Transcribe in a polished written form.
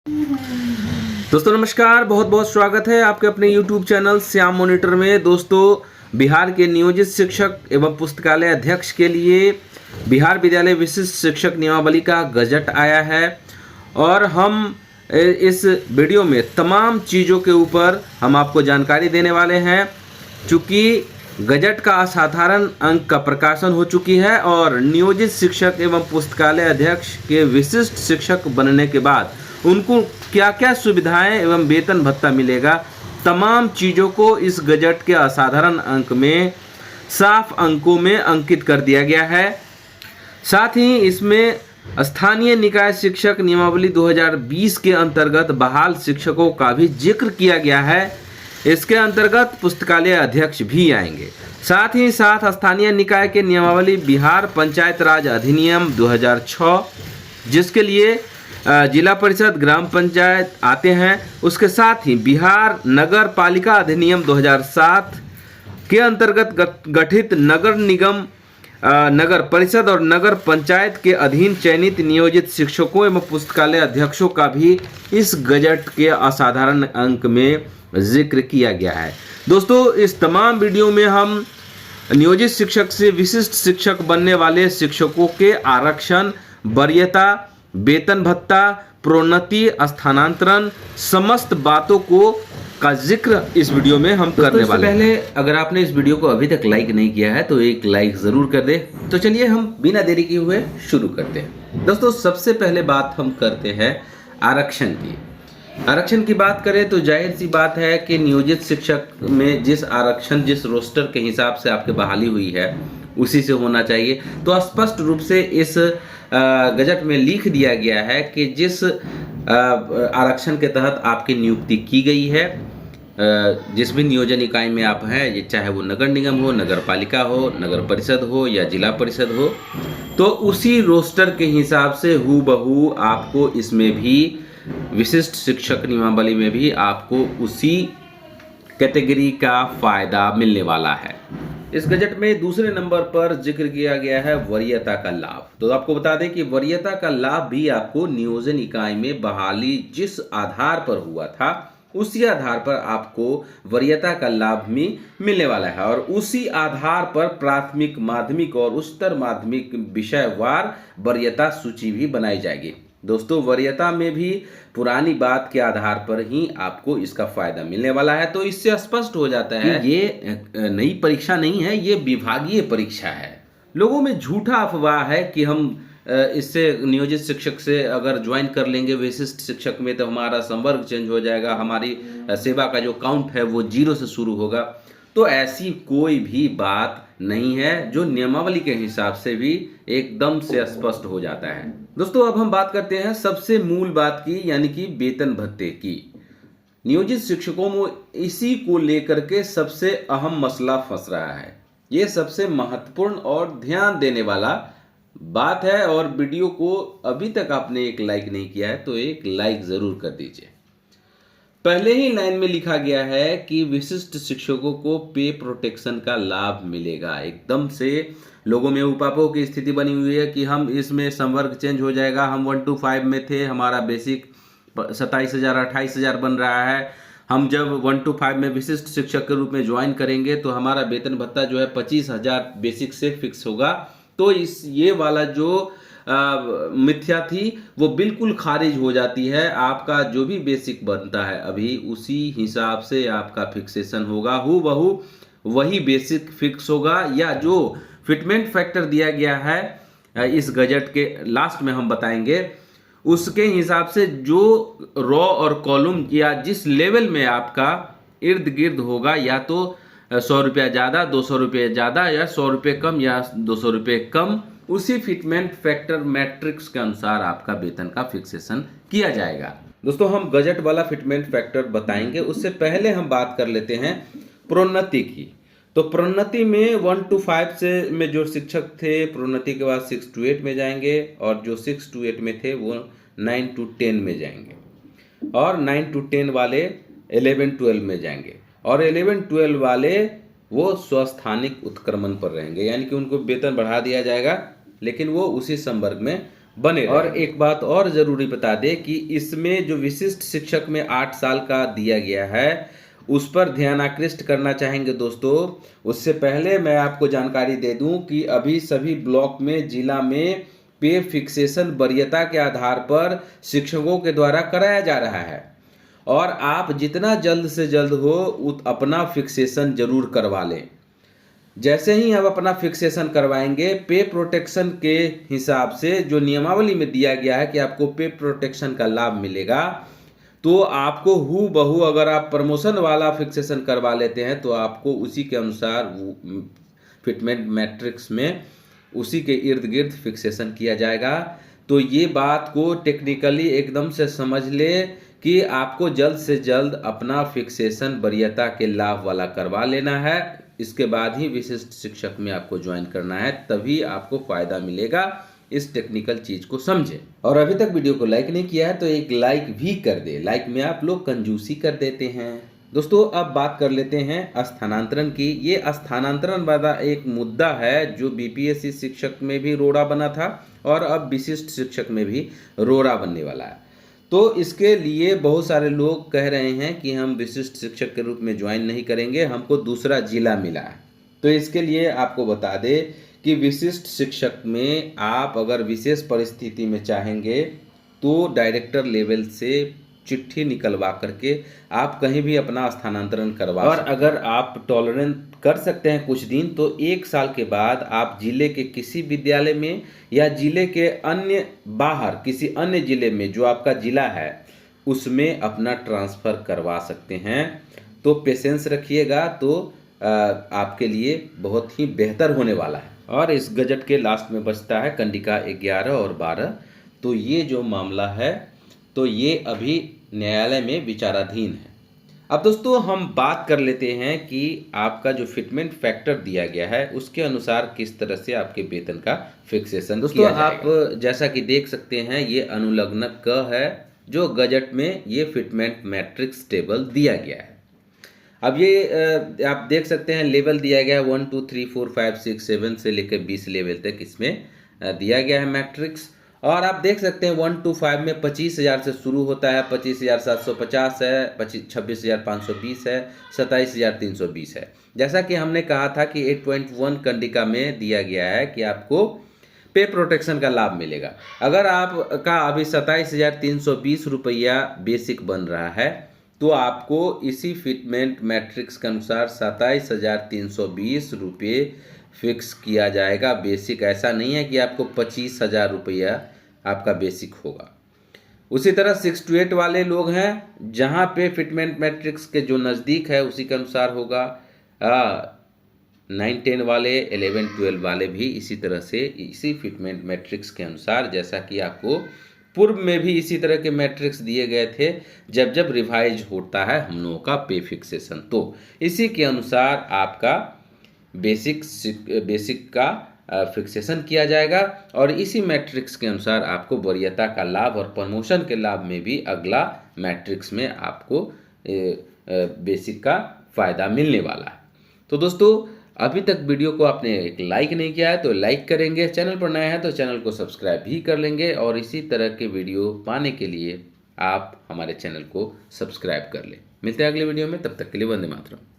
दोस्तों नमस्कार, बहुत बहुत स्वागत है आपके अपने YouTube चैनल श्याम मॉनिटर में। दोस्तों, बिहार के नियोजित शिक्षक एवं पुस्तकालय अध्यक्ष के लिए बिहार विद्यालय विशिष्ट शिक्षक नियमावली का गजट आया है और हम इस वीडियो में तमाम चीज़ों के ऊपर हम आपको जानकारी देने वाले हैं। चूँकि गजट का असाधारण अंक का प्रकाशन हो चुकी है और नियोजित शिक्षक एवं पुस्तकालय अध्यक्ष के विशिष्ट शिक्षक बनने के बाद उनको क्या क्या सुविधाएं एवं वेतन भत्ता मिलेगा, तमाम चीज़ों को इस गजट के असाधारण अंक में साफ अंकों में अंकित कर दिया गया है। साथ ही इसमें स्थानीय निकाय शिक्षक नियमावली 2020 के अंतर्गत बहाल शिक्षकों का भी जिक्र किया गया है। इसके अंतर्गत पुस्तकालय अध्यक्ष भी आएंगे। साथ ही साथ स्थानीय निकाय के नियमावली बिहार पंचायत राज अधिनियम 2006 जिसके लिए जिला परिषद ग्राम पंचायत आते हैं, उसके साथ ही बिहार नगर पालिका अधिनियम 2007 के अंतर्गत गठित नगर निगम, नगर परिषद और नगर पंचायत के अधीन चयनित नियोजित शिक्षकों एवं पुस्तकालय अध्यक्षों का भी इस गजट के असाधारण अंक में जिक्र किया गया है। दोस्तों, इस तमाम वीडियो में हम नियोजित शिक्षक से विशिष्ट शिक्षक बनने वाले शिक्षकों के आरक्षण, वरीयता, वेतन भत्ता, प्रोन्नति, स्थानांतरण, समस्त बातों को का जिक्र इस वीडियो में हम करने वाले हैं। पहले अगर आपने इस वीडियो को अभी तक लाइक नहीं किया है तो एक लाइक जरूर कर दे। तो चलिए हम बिना देरी किए हुए शुरू करते हैं। दोस्तों, सबसे पहले बात हम करते हैं आरक्षण की। आरक्षण की बात करें तो जाहिर सी बात है कि नियोजित शिक्षक में जिस आरक्षण, जिस रोस्टर के हिसाब से आपकी बहाली हुई है उसी से होना चाहिए। तो स्पष्ट रूप से इस गजट में लिख दिया गया है कि जिस आरक्षण के तहत आपकी नियुक्ति की गई है, जिस भी नियोजन इकाई में आप हैं, चाहे वो नगर निगम हो, नगर पालिका हो, नगर परिषद हो या जिला परिषद हो, तो उसी रोस्टर के हिसाब से हूबहू आपको इसमें भी विशिष्ट शिक्षक नियमावली में भी आपको उसी कैटेगरी का फायदा मिलने वाला है। इस गजट में दूसरे नंबर पर जिक्र किया गया है वरीयता का लाभ। तो आपको बता दें कि वरीयता का लाभ भी आपको नियोजन इकाई में बहाली जिस आधार पर हुआ था उसी आधार पर आपको वरीयता का लाभ भी मिलने वाला है और उसी आधार पर प्राथमिक, माध्यमिक और उच्चतर माध्यमिक विषयवार वरीयता सूची भी बनाई जाएगी। दोस्तों, वरीयता में भी पुरानी बात के आधार पर ही आपको इसका फायदा मिलने वाला है। तो इससे स्पष्ट हो जाता है ये नई परीक्षा नहीं है, ये विभागीय परीक्षा है। लोगों में झूठा अफवाह है कि हम इससे नियोजित शिक्षक से अगर ज्वाइन कर लेंगे विशिष्ट शिक्षक में तो हमारा संवर्ग चेंज हो जाएगा, हमारी सेवा का जो काउंट है वो 0 से शुरू होगा। तो ऐसी कोई भी बात नहीं है, जो नियमावली के हिसाब से भी एकदम से स्पष्ट हो जाता है। दोस्तों, अब हम बात करते हैं सबसे मूल बात की, यानी कि वेतन भत्ते की। नियोजित शिक्षकों में इसी को लेकर के सबसे अहम मसला फंस रहा है। ये सबसे महत्वपूर्ण और ध्यान देने वाला बात है और वीडियो को अभी तक आपने एक लाइक नहीं किया है तो एक लाइक जरूर कर दीजिए। पहले ही लाइन में लिखा गया है कि विशिष्ट शिक्षकों को पे प्रोटेक्शन का लाभ मिलेगा। एकदम से लोगों में उपापोह की स्थिति बनी हुई है कि हम इसमें संवर्ग चेंज हो जाएगा, हम 1 to 5 में थे, हमारा बेसिक 27,000 28,000 बन रहा है, हम जब 1 to 5 में विशिष्ट शिक्षक के रूप में ज्वाइन करेंगे तो हमारा वेतन भत्ता जो है 25,000 बेसिक से फिक्स होगा। तो ये वाला जो मिथ्या थी वो बिल्कुल खारिज हो जाती है। आपका जो भी बेसिक बनता है अभी उसी हिसाब से आपका फिक्सेशन होगा, हूबहू वही बेसिक फिक्स होगा, या जो फिटमेंट फैक्टर दिया गया है इस गजट के लास्ट में हम बताएंगे, उसके हिसाब से जो रॉ और कॉलम या जिस लेवल में आपका इर्द गिर्द होगा, या तो 100 रुपया ज़्यादा, 200 रुपये ज़्यादा, या 100 रुपये कम या 200 रुपये कम, उसी फिटमेंट फैक्टर मैट्रिक्स के अनुसार आपका वेतन का फिक्सेशन किया जाएगा। दोस्तों, हम गजट वाला फिटमेंट फैक्टर बताएंगे, उससे पहले हम बात कर लेते हैं प्रोन्नति की। तो प्रोन्नति में 1 to 5 से में जो शिक्षक थे प्रोन्नति के बाद 6 to 8 में जाएंगे और जो 6 to 8 में थे वो 9 to 10 में जाएंगे और 9 to 10 वाले 11-12 में जाएंगे और 11-12 वाले वो स्वस्थानिक उत्क्रमण पर रहेंगे, यानी कि उनको वेतन बढ़ा दिया जाएगा लेकिन वो उसी संवर्ग में बने और एक बात और ज़रूरी बता दें कि इसमें जो विशिष्ट शिक्षक में 8 साल का दिया गया है उस पर ध्यान आकृष्ट करना चाहेंगे दोस्तों। उससे पहले मैं आपको जानकारी दे दूं कि अभी सभी ब्लॉक में जिला में पे फिक्सेशन वरीयता के आधार पर शिक्षकों के द्वारा कराया जा रहा है और आप जितना जल्द से जल्द हो अपना फिक्सेशन जरूर करवा लें। जैसे ही आप अपना फिक्सेशन करवाएंगे पे प्रोटेक्शन के हिसाब से जो नियमावली में दिया गया है कि आपको पे प्रोटेक्शन का लाभ मिलेगा, तो आपको हू बहू अगर आप प्रमोशन वाला फिक्सेशन करवा लेते हैं तो आपको उसी के अनुसार फिटमेंट मैट्रिक्स में उसी के इर्द गिर्द फिक्सेशन किया जाएगा। तो ये बात को टेक्निकली एकदम से समझ ले कि आपको जल्द से जल्द अपना फिक्सेशन वरीयता के लाभ वाला करवा लेना है। इसके बाद ही विशिष्ट शिक्षक में आपको ज्वाइन करना है, तभी आपको फ़ायदा मिलेगा। इस टेक्निकल चीज़ को समझें। और अभी तक वीडियो को लाइक नहीं किया है तो एक लाइक भी कर दे। लाइक में आप लोग कंजूसी कर देते हैं। दोस्तों अब बात कर लेते हैं स्थानांतरण की। ये स्थानांतरण वाला एक मुद्दा है जो बीपीएससी शिक्षक में भी रोड़ा बना था और अब विशिष्ट शिक्षक में भी रोड़ा बनने वाला है। तो इसके लिए बहुत सारे लोग कह रहे हैं कि हम विशिष्ट शिक्षक के रूप में ज्वाइन नहीं करेंगे, हमको दूसरा जिला मिला है। तो इसके लिए आपको बता दें कि विशिष्ट शिक्षक में आप अगर विशेष परिस्थिति में चाहेंगे तो डायरेक्टर लेवल से चिट्ठी निकलवा करके आप कहीं भी अपना स्थानांतरण करवा और अगर आप टॉलरेंस कर सकते हैं कुछ दिन तो 1 साल के बाद आप जिले के किसी विद्यालय में या जिले के अन्य बाहर किसी अन्य जिले में जो आपका जिला है उसमें अपना ट्रांसफ़र करवा सकते हैं। तो पेशेंस रखिएगा, तो आपके लिए बहुत ही बेहतर होने वाला है। और इस गजट के लास्ट में बचता है कंडिका 11 और 12। तो ये जो मामला है तो ये अभी न्यायालय में विचाराधीन है। अब दोस्तों हम बात कर लेते हैं कि आपका जो फिटमेंट फैक्टर दिया गया है उसके अनुसार किस तरह से आपके वेतन का फिक्सेशन किया जाएगा। आप जैसा कि देख सकते हैं ये अनुलग्नक क है जो गजट में ये फिटमेंट मैट्रिक्स टेबल दिया गया है। अब ये आप देख सकते हैं लेवल दिया गया है 1 2 3 4 5 6 7 से लेकर 20 लेवल तक इसमें दिया गया है मैट्रिक्स। और आप देख सकते हैं 1 to 5 में 25,000 से शुरू होता है, 25,750 है, 26,520 है, 27,320 है। जैसा कि हमने कहा था कि 8.1 कंडिका में दिया गया है कि आपको पे प्रोटेक्शन का लाभ मिलेगा। अगर आपका अभी 27,320 रुपया बेसिक बन रहा है तो आपको इसी फिटमेंट मैट्रिक्स के अनुसार 27,320 रुपये फिक्स किया जाएगा बेसिक। ऐसा नहीं है कि आपको 25,000 रुपया आपका बेसिक होगा। उसी तरह 6 to 8 वाले लोग हैं जहां पे फिटमेंट मैट्रिक्स के जो नज़दीक है उसी के अनुसार होगा। 9 10 वाले 11 12 वाले भी इसी तरह से इसी फिटमेंट मैट्रिक्स के अनुसार, जैसा कि आपको पूर्व में भी इसी तरह के मैट्रिक्स दिए गए थे जब जब रिवाइज होता है हम लोगों का पे फिक्सेशन, तो इसी के अनुसार आपका बेसिक का फिक्सेशन किया जाएगा। और इसी मैट्रिक्स के अनुसार आपको वरीयता का लाभ और प्रमोशन के लाभ में भी अगला मैट्रिक्स में आपको बेसिक का फ़ायदा मिलने वाला है। तो दोस्तों अभी तक वीडियो को आपने एक लाइक नहीं किया है तो लाइक करेंगे, चैनल पर नए हैं तो चैनल को सब्सक्राइब भी कर लेंगे और इसी तरह के वीडियो पाने के लिए आप हमारे चैनल को सब्सक्राइब कर लें। मिलते हैं अगले वीडियो में, तब तक के लिए वंदे मातरम।